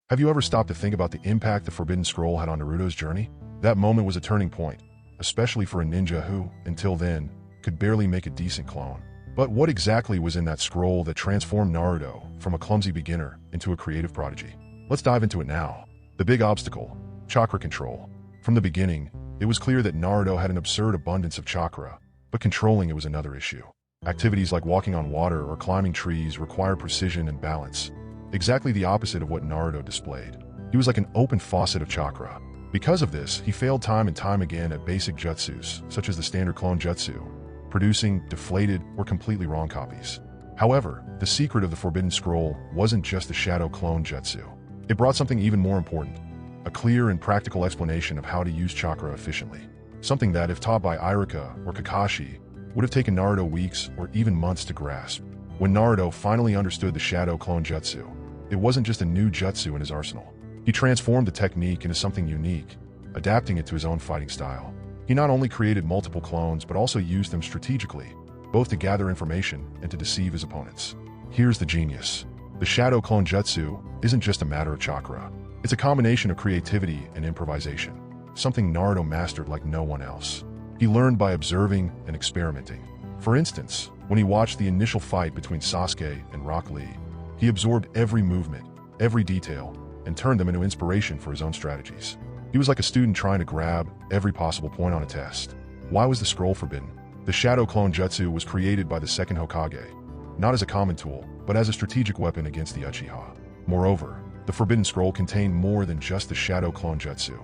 Have you ever stopped to think about the impact the Forbidden Scroll had on Naruto's journey? That moment was a turning point, especially for a ninja who, until then, could barely make a decent clone. But what exactly was in that scroll that transformed Naruto from a clumsy beginner into a creative prodigy? Let's dive into it now. The big obstacle: chakra control. From the beginning, it was clear that Naruto had an absurd abundance of chakra, but controlling it was another issue. Activities like walking on water or climbing trees required precision and balance, exactly the opposite of what Naruto displayed. He was like an open faucet of chakra. Because of this, he failed time and time again at basic jutsus, such as the standard clone jutsu, producing deflated or completely wrong copies. However, the secret of the Forbidden Scroll wasn't just the Shadow Clone Jutsu. It brought something even more important: a clear and practical explanation of how to use chakra efficiently. Something that, if taught by Iruka or Kakashi, would have taken Naruto weeks or even months to grasp. When Naruto finally understood the Shadow Clone Jutsu, it wasn't just a new jutsu in his arsenal. He transformed the technique into something unique, adapting it to his own fighting style. He not only created multiple clones but also used them strategically, both to gather information and to deceive his opponents. Here's the genius. The Shadow Clone Jutsu isn't just a matter of chakra. It's a combination of creativity and improvisation, something Naruto mastered like no one else. He learned by observing and experimenting. For instance, when he watched the initial fight between Sasuke and Rock Lee, he absorbed every movement, every detail, and turned them into inspiration for his own strategies. He was like a student trying to grab every possible point on a test. Why was the scroll forbidden? The Shadow Clone Jutsu was created by the Second Hokage, not as a common tool, but as a strategic weapon against the Uchiha. Moreover, the Forbidden Scroll contained more than just the Shadow Clone Jutsu.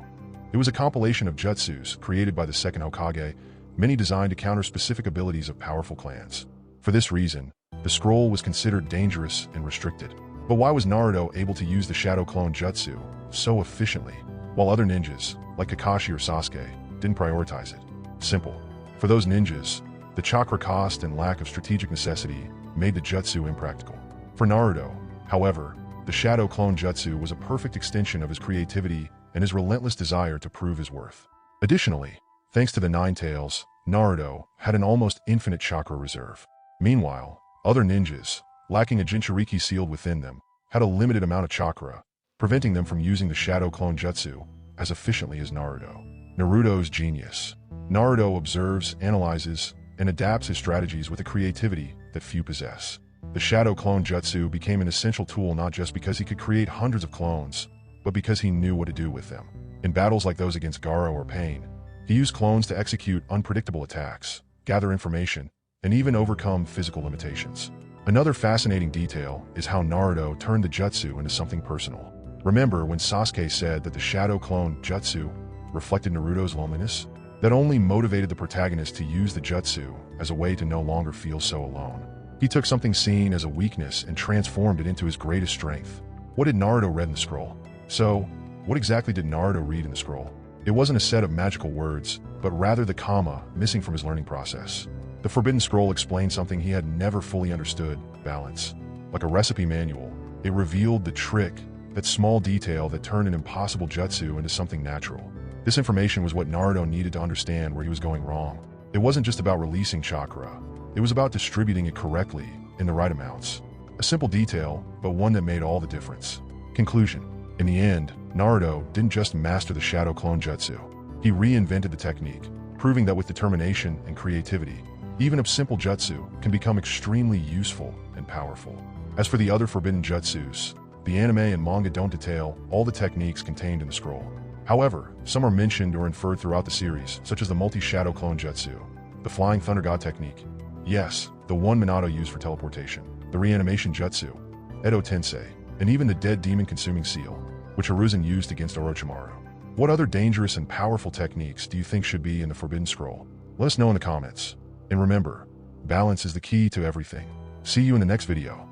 It was a compilation of jutsus created by the Second Hokage, many designed to counter specific abilities of powerful clans. For this reason, the scroll was considered dangerous and restricted. But why was Naruto able to use the Shadow Clone Jutsu so efficiently, while other ninjas, like Kakashi or Sasuke, didn't prioritize it? Simple. For those ninjas, the chakra cost and lack of strategic necessity made the jutsu impractical. For Naruto, however, the Shadow Clone Jutsu was a perfect extension of his creativity and his relentless desire to prove his worth. Additionally, thanks to the Nine Tails, Naruto had an almost infinite chakra reserve. Meanwhile, other ninjas, lacking a Jinchuriki sealed within them, had a limited amount of chakra, preventing them from using the Shadow Clone Jutsu as efficiently as Naruto. Naruto's genius. Naruto observes, analyzes, and adapts his strategies with a creativity that few possess. The Shadow Clone Jutsu became an essential tool not just because he could create hundreds of clones, but because he knew what to do with them. In battles like those against Gaara or Pain, he used clones to execute unpredictable attacks, gather information, and even overcome physical limitations. Another fascinating detail is how Naruto turned the jutsu into something personal. Remember when Sasuke said that the Shadow Clone Jutsu reflected Naruto's loneliness? That only motivated the protagonist to use the jutsu as a way to no longer feel so alone. He took something seen as a weakness and transformed it into his greatest strength. What did Naruto read in the scroll? So, what exactly did Naruto read in the scroll? It wasn't a set of magical words, but rather the comma missing from his learning process. The Forbidden Scroll explained something he had never fully understood: balance. Like a recipe manual, it revealed the trick, that small detail that turned an impossible jutsu into something natural. This information was what Naruto needed to understand where he was going wrong. It wasn't just about releasing chakra, it was about distributing it correctly, in the right amounts. A simple detail, but one that made all the difference. Conclusion. In the end, Naruto didn't just master the Shadow Clone Jutsu. He reinvented the technique, proving that with determination and creativity, even a simple jutsu can become extremely useful and powerful. As for the other forbidden jutsus, the anime and manga don't detail all the techniques contained in the scroll. However, some are mentioned or inferred throughout the series, such as the multi-Shadow Clone Jutsu, the Flying Thunder God technique, yes, the one Minato used for teleportation, the reanimation jutsu, Edo Tensei, and even the dead demon-consuming seal, which Hiruzen used against Orochimaru. What other dangerous and powerful techniques do you think should be in the Forbidden Scroll? Let us know in the comments. And remember, balance is the key to everything. See you in the next video.